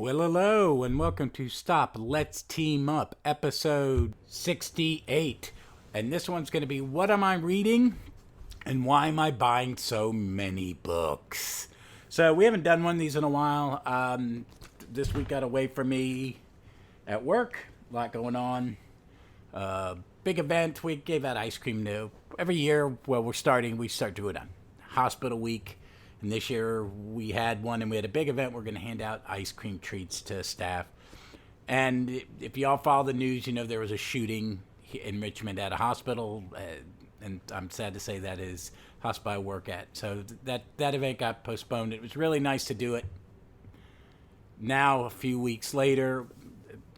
Well, hello, and welcome to Stop, Let's Team Up, episode 68. And this one's going to be, what am I reading, and why am I buying so many books? So, we haven't done one of these in a while. This week got away from me at work. A lot going on. Big event. We gave out ice cream new. Every year, we start doing a hospital week. And this year we had one, and we had a big event. We're going to hand out ice cream treats to staff. And if y'all follow the news, you know there was a shooting in Richmond at a hospital. And I'm sad to say that is hospital I work at. So that event got postponed. It was really nice to do it now, a few weeks later,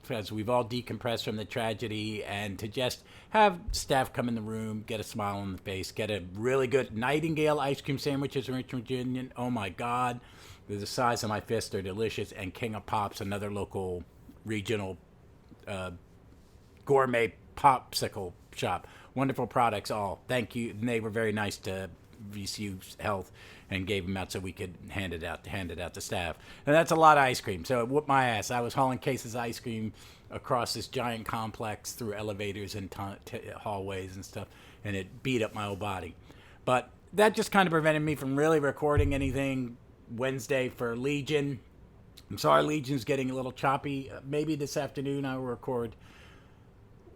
as we've all decompressed from the tragedy, and to just have staff come in the room, get a smile on the face, get a really good Nightingale ice cream sandwiches in Richmond, Virginia. Oh my God, they're the size of my fist. They're delicious. And King of Pops, another local regional gourmet popsicle shop. Wonderful products all. Thank you. And they were very nice to VCU Health and gave them out so we could hand it out to staff. And that's a lot of ice cream. So it whooped my ass. I was hauling cases of ice cream across this giant complex through elevators and hallways and stuff, and it beat up my whole body. But that just kind of prevented me from really recording anything Wednesday for Legion. I'm sorry, Legion's getting a little choppy. Maybe this afternoon I will record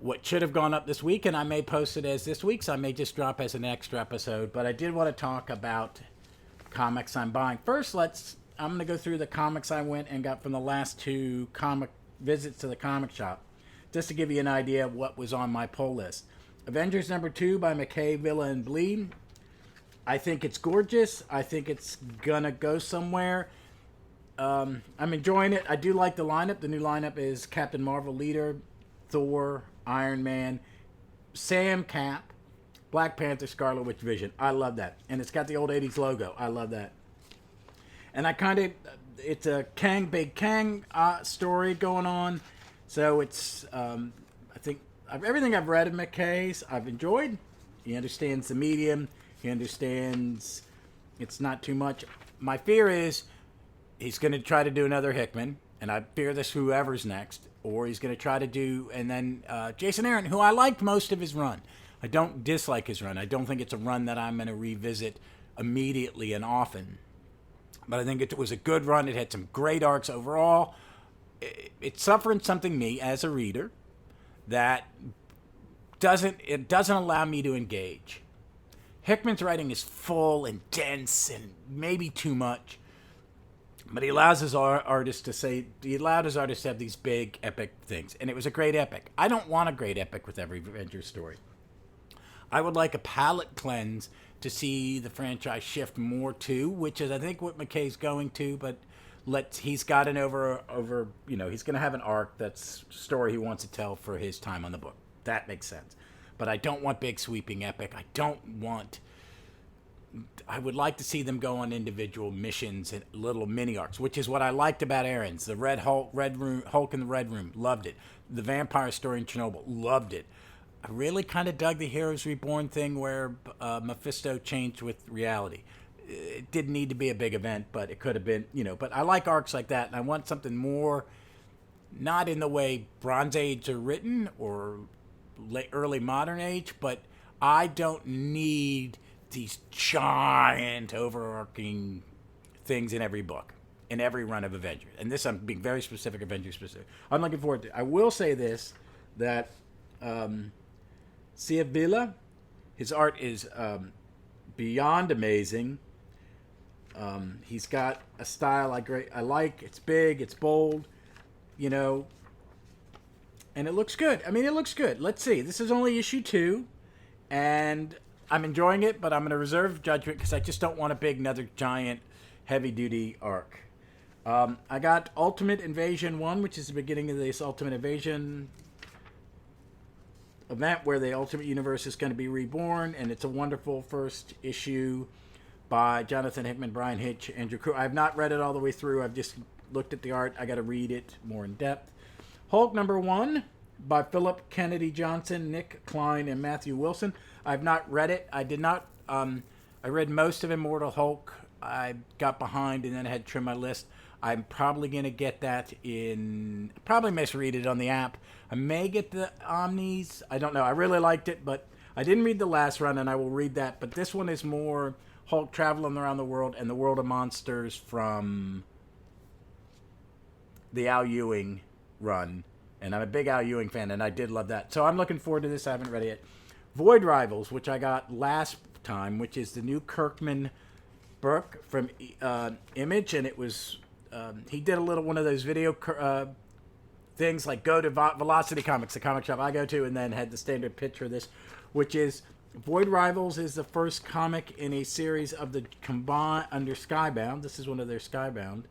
what should have gone up this week, and I may post it as this week's. I may just drop as an extra episode, but I did want to talk about comics I'm buying. First, I'm going to go through the comics I went and got from the last two comic visits to the comic shop, just to give you an idea of what was on my pull list. Avengers #2 by McKay, Villa, and Bleed. I think it's gorgeous. I think it's going to go somewhere. I'm enjoying it. I do like the lineup. The new lineup is Captain Marvel leader, Thor, Iron Man, Sam Cap, Black Panther, Scarlet Witch, Vision. I love that. And it's got the old 80s logo. I love that. And it's a Big Kang story going on. So it's, I think, everything I've read of McKay's, I've enjoyed. He understands the medium. He understands it's not too much. My fear is he's going to try to do another Hickman. And I fear this whoever's next. Or he's going to try to do, and then Jason Aaron, who I liked most of his run. I don't dislike his run. I don't think it's a run that I'm going to revisit immediately and often. But I think it was a good run. It had some great arcs overall. It's suffering something, me, as a reader, that doesn't allow me to engage. Hickman's writing is full and dense and maybe too much. But he allows his artist to have these big, epic things. And it was a great epic. I don't want a great epic with every Avengers story. I would like a palate cleanse to see the franchise shift more to, which is, I think, what McKay's going to. But he's got an he's going to have an arc that's a story he wants to tell for his time on the book. That makes sense. But I don't want big, sweeping epic. I would like to see them go on individual missions and little mini arcs, which is what I liked about Aaron's. The Hulk in the Red Room, loved it. The vampire story in Chernobyl, loved it. I really kind of dug the Heroes Reborn thing where Mephisto changed with reality. It didn't need to be a big event, but it could have been, But I like arcs like that, and I want something more, not in the way Bronze Age are written or early modern age, but I don't need these giant overarching things in every book, in every run of Avengers. And this, I'm being very specific, Avengers specific. I'm looking forward to it. I will say this, that Cia Villa, his art is beyond amazing. He's got a style I like. It's big, it's bold, and it looks good. It looks good. Let's see. This is only issue 2, and I'm enjoying it, but I'm going to reserve judgment because I just don't want another giant, heavy-duty arc. I got Ultimate Invasion 1, which is the beginning of this Ultimate Invasion event where the Ultimate Universe is going to be reborn, and it's a wonderful first issue by Jonathan Hickman, Brian Hitch, Andrew Crew. I have not read it all the way through. I've just looked at the art. I got to read it more in depth. Hulk #1 by Philip Kennedy Johnson, Nick Klein, and Matthew Wilson. I've not read it. I did not. I read most of Immortal Hulk. I got behind and then I had to trim my list. I'm probably going to get that in, probably misread it on the app. I may get the Omnis. I don't know. I really liked it, but I didn't read the last run, and I will read that. But this one is more Hulk traveling around the world and the world of monsters from the Al Ewing run. And I'm a big Al Ewing fan, and I did love that. So I'm looking forward to this. I haven't read it yet. Void Rivals, which I got last time, which is the new Kirkman book from Image, and it was he did a little one of those video things like go to Velocity Comics, the comic shop I go to, and then had the standard picture of this, which is Void Rivals is the first comic in a series of the combined under Skybound. This is one of their Skybound.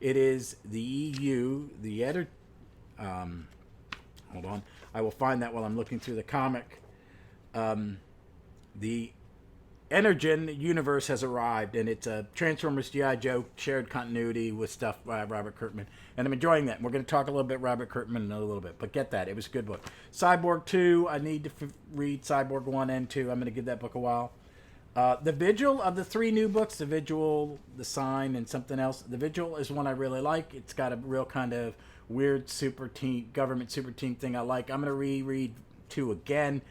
It is the EU, the editor. Hold on, I will find that while I'm looking through the comic. The Energen universe has arrived, and it's a Transformers G.I. Joe shared continuity with stuff by Robert Kirkman, and I'm enjoying that. We're going to talk a little bit Robert Kirkman in a little bit, but get that. It was a good book. Cyborg 2, I need to read Cyborg 1 and 2. I'm going to give that book a while. The Vigil, of the 3 new books, The Vigil, The Sign, and something else, The Vigil is one I really like. It's got a real kind of weird super team, government super team thing I like. I'm going to reread 2 again,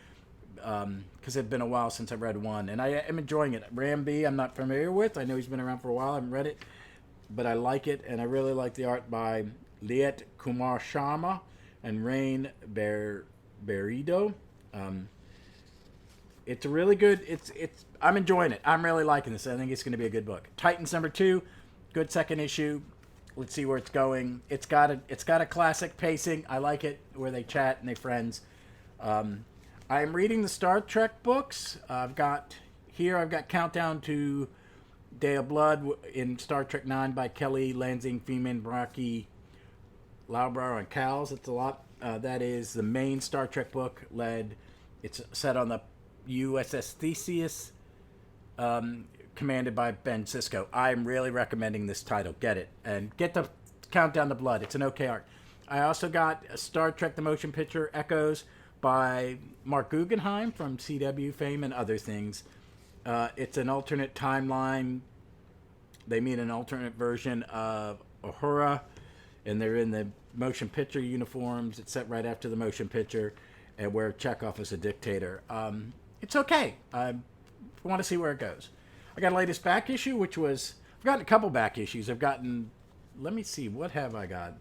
because it's been a while since I've read 1, and I am enjoying it. Ram B, I'm not familiar with. I know he's been around for a while. I haven't read it, but I like it, and I really like the art by Liet Kumar Sharma and Rain Berido. It's a really good. I'm enjoying it. I'm really liking this. I think it's going to be a good book. Titans #2, good second issue. Let's see where it's going. It's got a classic pacing. I like it, where they chat and they friends. I am reading the Star Trek books. I've got Countdown to Day of Blood in Star Trek 9 by Kelly Lansing, Feeman, Braki, Laubrow, and Cowles. It's a lot. That is the main Star Trek book. It's set on the USS Theseus, commanded by Ben Sisko. I'm really recommending this title. Get it. And get the Countdown to Blood. It's an okay art. I also got Star Trek The Motion Picture Echoes by Mark Guggenheim from CW fame and other things. It's an alternate timeline. They meet an alternate version of Uhura, and they're in the motion picture uniforms. It's set right after the motion picture, and where Chekhov is a dictator. It's okay. I want to see where it goes. I got a latest back issue, which was... I've gotten a couple back issues. I've gotten... Let me see. What have I got?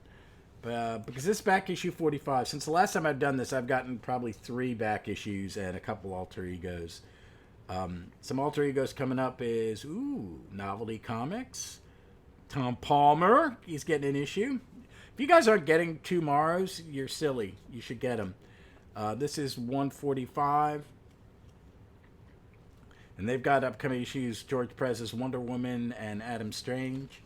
Because this back issue 45, since the last time I've done this, I've gotten probably 3 back issues and a couple alter egos. Some alter egos coming up is, Novelty Comics. Tom Palmer, he's getting an issue. If you guys aren't getting Tomorrows, you're silly. You should get them. This is 145. And they've got upcoming issues, George Perez's Wonder Woman and Adam Strange.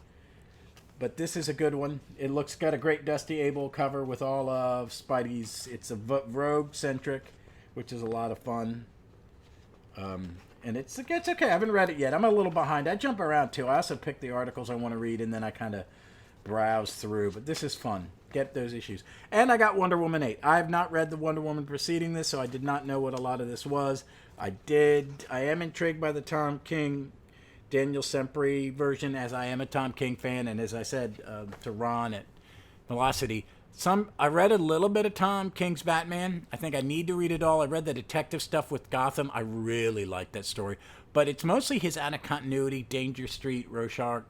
But this is a good one. It got a great Dusty Abel cover with all of Spidey's. It's a Rogue-centric, which is a lot of fun. And it's okay. I haven't read it yet. I'm a little behind. I jump around, too. I also pick the articles I want to read, and then I kind of browse through. But this is fun. Get those issues. And I got Wonder Woman 8. I have not read the Wonder Woman preceding this, so I did not know what a lot of this was. I am intrigued by the Tom King Daniel Sempri version, as I am a Tom King fan, and as I said to Ron at Velocity, I read a little bit of Tom King's Batman. I think I need to read it all. I read the detective stuff with Gotham. I really like that story, but it's mostly his out of continuity, Danger Street, Rorschach,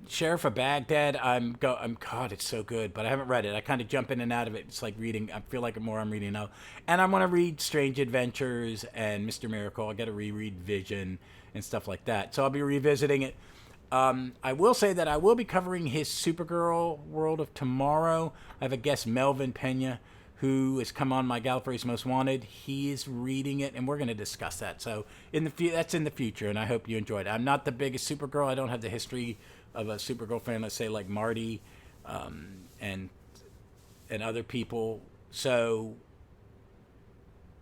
Sheriff of Baghdad. God, it's so good, but I haven't read it. I kind of jump in and out of it. It's like reading. I feel like I'm reading now, and I want to read Strange Adventures and Mr. Miracle. I got to reread Vision and stuff like that. So I'll be revisiting it. I will say that I will be covering his Supergirl World of Tomorrow. I have a guest, Melvin Pena, who has come on my Gallifrey's Most Wanted. He is reading it, and we're going to discuss that. So that's in the future, and I hope you enjoyed it. I'm not the biggest Supergirl. I don't have the history of a Supergirl fan, let's say, like Marty and other people. So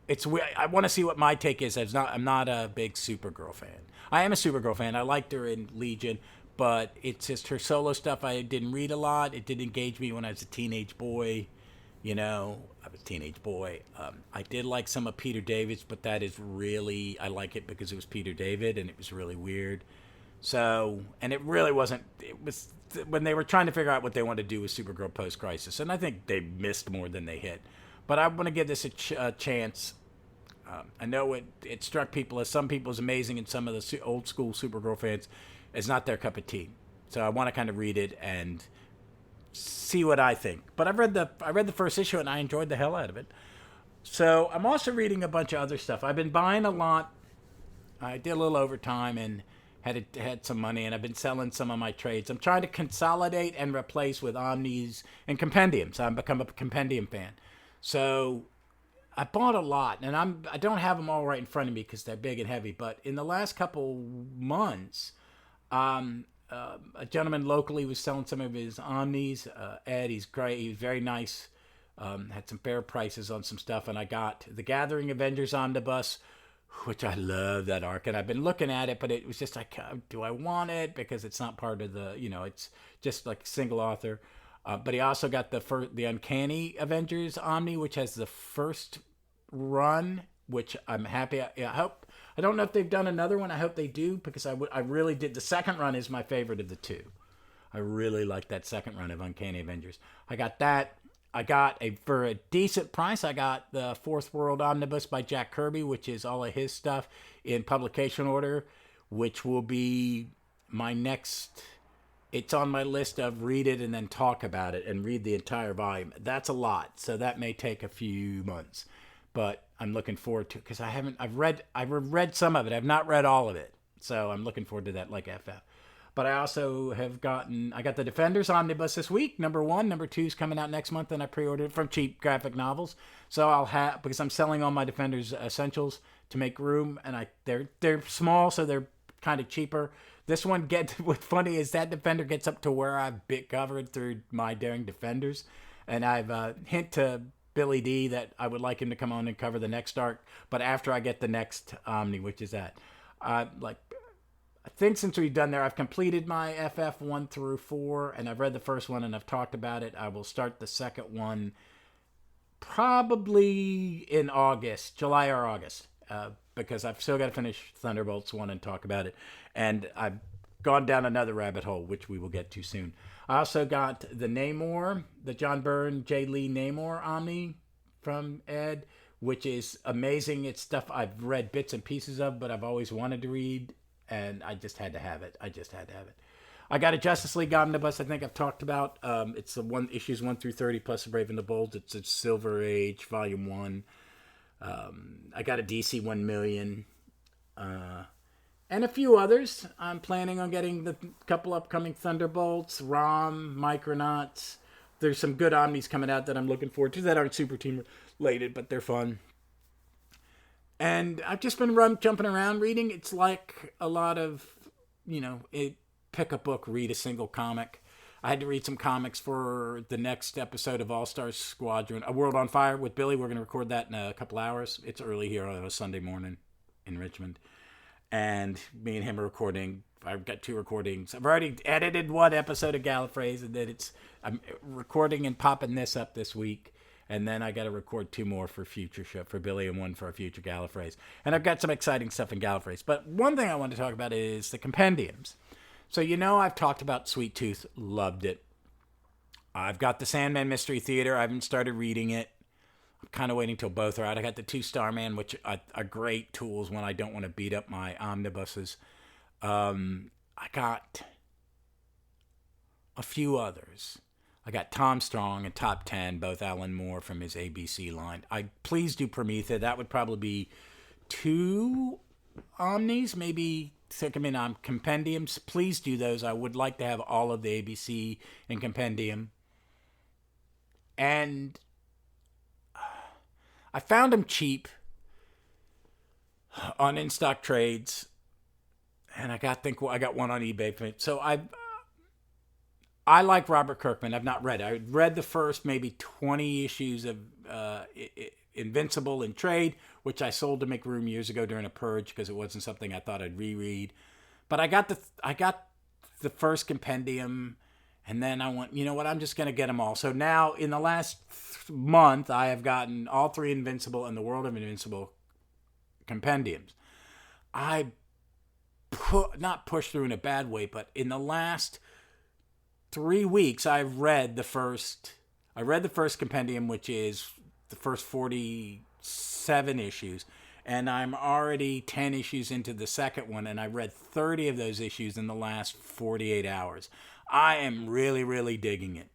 it's weird. I want to see what my take is. I'm not a big Supergirl fan. I am a Supergirl fan. I liked her in Legion, but it's just her solo stuff I didn't read a lot. It didn't engage me when I was a teenage boy. I was a teenage boy. I did like some of Peter David's, but that is really... I like it because it was Peter David, and it was really weird. So, and it really wasn't. It was when they were trying to figure out what they wanted to do with Supergirl post Crisis, and I think they missed more than they hit. But I want to give this a chance. I know it struck people as some people as amazing, and some of the old school Supergirl fans is not their cup of tea. So I want to kind of read it and see what I think. But I read the first issue and I enjoyed the hell out of it. So I'm also reading a bunch of other stuff. I've been buying a lot. I did a little overtime and had some money, and I've been selling some of my trades. I'm trying to consolidate and replace with Omnis and Compendiums. I've become a Compendium fan. So I bought a lot, and I don't have them all right in front of me because they're big and heavy. But in the last couple months, a gentleman locally was selling some of his Omnis. Ed, he's great. He's very nice. Had some fair prices on some stuff, and I got the Gathering Avengers Omnibus, which I love that arc, and I've been looking at it, but it was just like, do I want it? Because it's not part of the, it's just like single author. But he also got the Uncanny Avengers Omni, which has the first run, which I'm happy. I hope. I don't know if they've done another one. I hope they do, because I really did. The second run is my favorite of the two. I really like that second run of Uncanny Avengers. I got that. For a decent price, I got the Fourth World Omnibus by Jack Kirby, which is all of his stuff in publication order, which will be my next. It's on my list of read it and then talk about it and read the entire volume. That's a lot, so that may take a few months, but I'm looking forward to it because I've read some of it. I've not read all of it, so I'm looking forward to that like FF. But I also I got the Defenders Omnibus this week, number 1. Number 2 is coming out next month, and I pre-ordered it from Cheap Graphic Novels. So because I'm selling all my Defenders Essentials to make room, and they're small, so they're kind of cheaper. This one what's funny is that Defender gets up to where I've bit covered through my Daring Defenders, and I've hint to Billy D that I would like him to come on and cover the next arc, but after I get the next Omni, which is that. I think since we've done there, I've completed my FF 1 through 4, and I've read the first one and I've talked about it. I will start the second one probably in July or August, because I've still got to finish Thunderbolts 1 and talk about it. And I've gone down another rabbit hole, which we will get to soon. I also got the Namor, the John Byrne, Jae Lee Namor Omni from Ed, which is amazing. It's stuff I've read bits and pieces of, but I've always wanted to read. And I just had to have it. I got a Justice League Omnibus I think I've talked about. It's the issues 1 through 30 plus the Brave and the Bold. It's a Silver Age, Volume 1. I got a DC 1 million. And a few others. I'm planning on getting the couple upcoming Thunderbolts, ROM, Micronauts. There's some good Omnis coming out that I'm looking forward to that aren't Super Team related, but they're fun. And I've just been jumping around reading. It's like a lot of, pick a book, read a single comic. I had to read some comics for the next episode of All-Star Squadron, A World on Fire with Billy. We're going to record that in a couple hours. It's early here on a Sunday morning in Richmond. And me and him are recording. I've got 2 recordings. I've already edited 1 episode of Gallifrey's, and then I'm recording and popping this up this week. And then I got to record 2 more for future show for Billy and 1 for a future Gallifrey's. And I've got some exciting stuff in Gallifrey's. But one thing I want to talk about is the compendiums. So I've talked about Sweet Tooth, loved it. I've got the Sandman Mystery Theater. I haven't started reading it. I'm kind of waiting till both are out. I got the 2 Star Man, which are great tools when I don't want to beat up my omnibuses. I got a few others. I got Tom Strong and Top 10, both Alan Moore from his ABC line. Please do Prometha. That would probably be 2 Omnis, maybe Compendiums. Please do those. I would like to have all of the ABC and Compendium. And I found them cheap on in-stock trades. And I got one on eBay. So I like Robert Kirkman. I've not read it. I read the first maybe 20 issues of Invincible in trade, which I sold to make room years ago during a purge because it wasn't something I thought I'd reread. But I got the first compendium, and then I went, I'm just going to get them all. So now in the last month, I have gotten all 3 Invincible and the World of Invincible compendiums. I not pushed through in a bad way, but in the last 3 weeks, I read the first compendium, which is the first 47 issues, and I'm already 10 issues into the second one, and I read 30 of those issues in the last 48 hours. I am really, really digging it.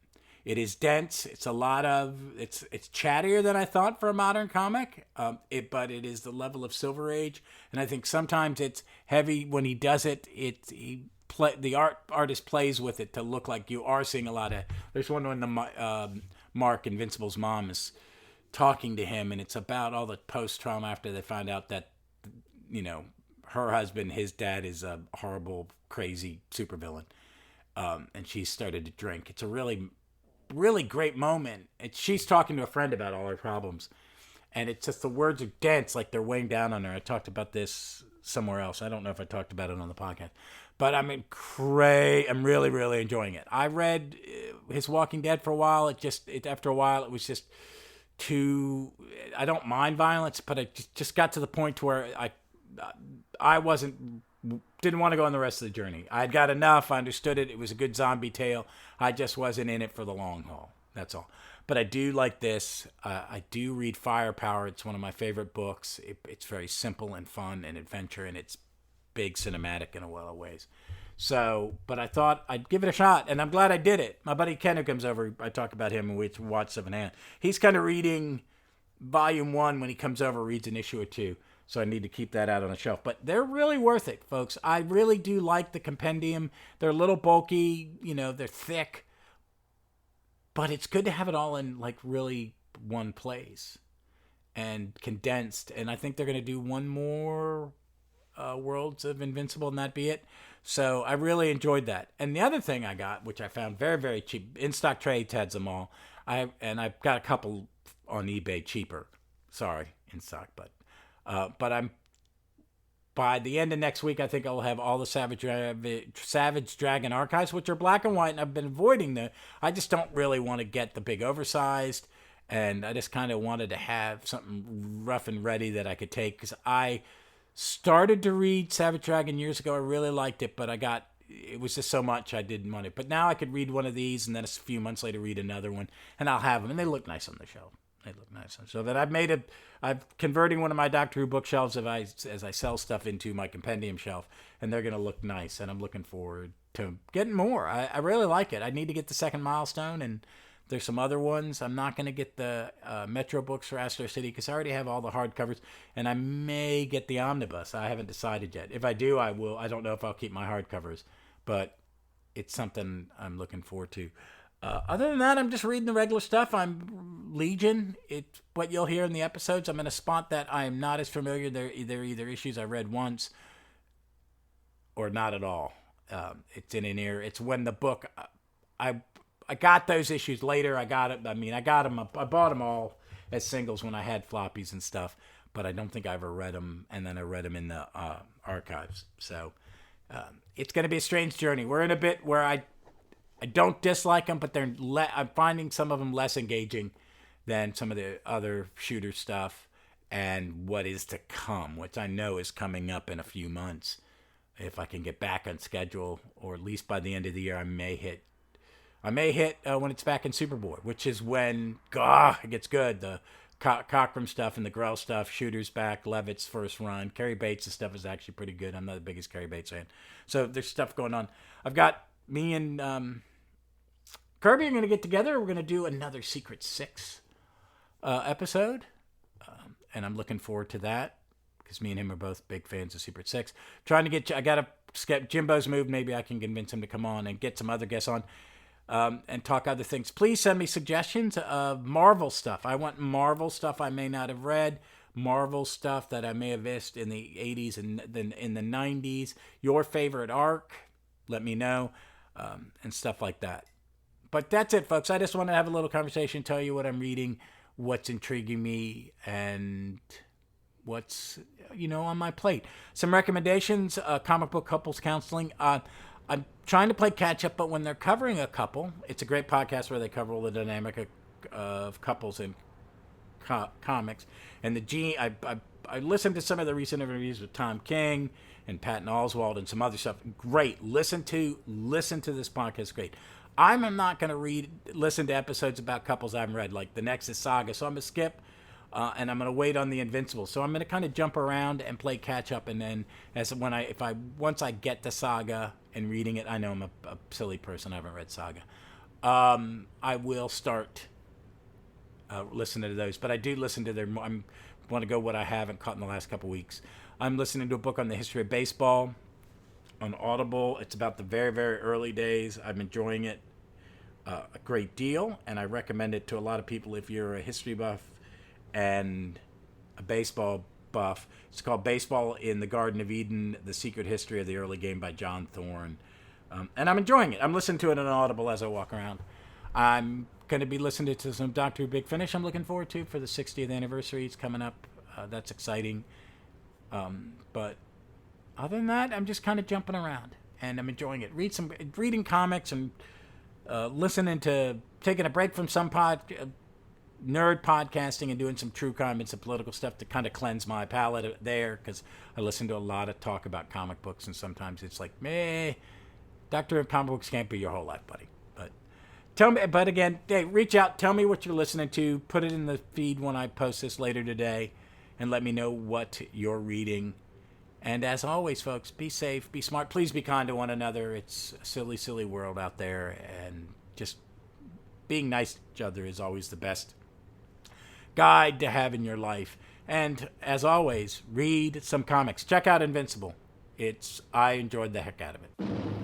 It is dense. It's it's chattier than I thought for a modern comic. But it is the level of Silver Age, and I think sometimes it's heavy when he does it. The artist plays with it to look like you are seeing a lot of. There's one when the Mark, Invincible's mom, is talking to him, and it's about all the post trauma after they find out that, her husband, his dad, is a horrible, crazy supervillain, and she started to drink. It's a really, really great moment. And she's talking to a friend about all her problems, and it's just the words are dense, like they're weighing down on her. I talked about this somewhere else. I don't know if I talked about it on the podcast, but I'm really, really enjoying it. I read his Walking Dead for a while. After a while, it was just too. I don't mind violence, but it just got to the point to where I didn't want to go on the rest of the journey. I had got enough. I understood it. It was a good zombie tale. I just wasn't in it for the long haul. That's all. But I do like this. I do read Firepower. It's one of my favorite books. It's very simple and fun and adventure, and it's big cinematic in a lot of ways. So, but I thought I'd give it a shot, and I'm glad I did it. My buddy Ken, who comes over, I talk about him, and we watch Seven Hand. He's kind of reading Volume 1 when he comes over, reads an issue or two. So I need to keep that out on the shelf. But they're really worth it, folks. I really do like the compendium. They're a little bulky, they're thick. But it's good to have it all in, really one place and condensed. And I think they're going to do one more Worlds of Invincible, and that'd be it. So I really enjoyed that. And the other thing I got, which I found very, very cheap, In Stock Trades has them all. I've got a couple on eBay cheaper. Sorry, In Stock, but I'm by the end of next week, I think I'll have all the Savage Dragon archives, which are black and white, and I've been avoiding them. I just don't really want to get the big oversized, and I just kind of wanted to have something rough and ready that I could take, because I started to read Savage Dragon years ago. I really liked it, but it was just so much I didn't want it. But now I could read one of these, and then a few months later read another one, and I'll have them, and they look nice on the shelf. They look nice. So that I'm converting one of my Doctor Who bookshelves as I sell stuff into my compendium shelf, and they're going to look nice, and I'm looking forward to getting more. I really like it. I need to get the second milestone, and there's some other ones. I'm not going to get the Metro books for Astro City because I already have all the hardcovers, and I may get the omnibus. I haven't decided yet. If I do, I will. I don't know if I'll keep my hardcovers, but it's something I'm looking forward to. Other than that, I'm just reading the regular stuff. I'm Legion. It's what you'll hear in the episodes. I'm in a spot that I am not as familiar. They're either issues I read once or not at all. It's in an ear. It's when the book. I got those issues later. I got it. I got them. I bought them all as singles when I had floppies and stuff. But I don't think I ever read them. And then I read them in the archives. So it's going to be a strange journey. We're in a bit where I don't dislike them, but I'm finding some of them less engaging than some of the other shooter stuff and what is to come, which I know is coming up in a few months. If I can get back on schedule, or at least by the end of the year, I may hit when it's back in Superboy, which is when it gets good. The Cockrum stuff and the Grell stuff, Shooter's back, Levitt's first run, Carrie Bates' stuff is actually pretty good. I'm not the biggest Carrie Bates fan, so there's stuff going on. I've got me and Kirby are going to get together. We're going to do another Secret Six episode, and I'm looking forward to that because me and him are both big fans of Secret Six. Trying to get, I got to skip Jimbo's moved. Maybe I can convince him to come on and get some other guests on and talk other things. Please send me suggestions of Marvel stuff. I want Marvel stuff I may not have read, Marvel stuff that I may have missed in the 80s and then in the 90s. Your favorite arc, let me know, and stuff like that. But that's it, folks. I just want to have a little conversation, tell you what I'm reading, what's intriguing me, and what's, on my plate. Some recommendations, comic book couples counseling. I'm trying to play catch up, but when they're covering a couple, it's a great podcast where they cover all the dynamic of couples in comics. And I I listened to some of the recent interviews with Tom King and Patton Oswalt and some other stuff. Great. Listen to this podcast. Great. I'm not going to listen to episodes about couples I haven't read, like the Nexus Saga. So I'm going to skip, and I'm going to wait on the Invincible. So I'm going to kind of jump around and play catch up, and then once I get to Saga and reading it, I know I'm a silly person. I haven't read Saga. I will start listening to those, but I do listen to I want to go what I haven't caught in the last couple weeks. I'm listening to a book on the history of baseball on Audible. It's about the very, very early days. I'm enjoying it a great deal, and I recommend it to a lot of people if you're a history buff and a baseball buff. It's called Baseball in the Garden of Eden, The Secret History of the Early Game by John Thorne. And I'm enjoying it. I'm listening to it on Audible as I walk around. I'm going to be listening to some Doctor Who Big Finish I'm looking forward to for the 60th anniversary. It's coming up. That's exciting. But other than that, I'm just kind of jumping around, and I'm enjoying it. Reading comics and taking a break from some nerd podcasting and doing some true crime and some political stuff to kind of cleanse my palate there, because I listen to a lot of talk about comic books, and sometimes it's like, meh, Doctor Who comic books can't be your whole life, buddy. But again, hey, reach out, tell me what you're listening to, put it in the feed when I post this later today, and let me know what you're reading. And as always, folks, be safe, be smart, please be kind to one another. It's a silly, silly world out there, and just being nice to each other is always the best guide to have in your life. And as always, read some comics. Check out Invincible. I enjoyed the heck out of it.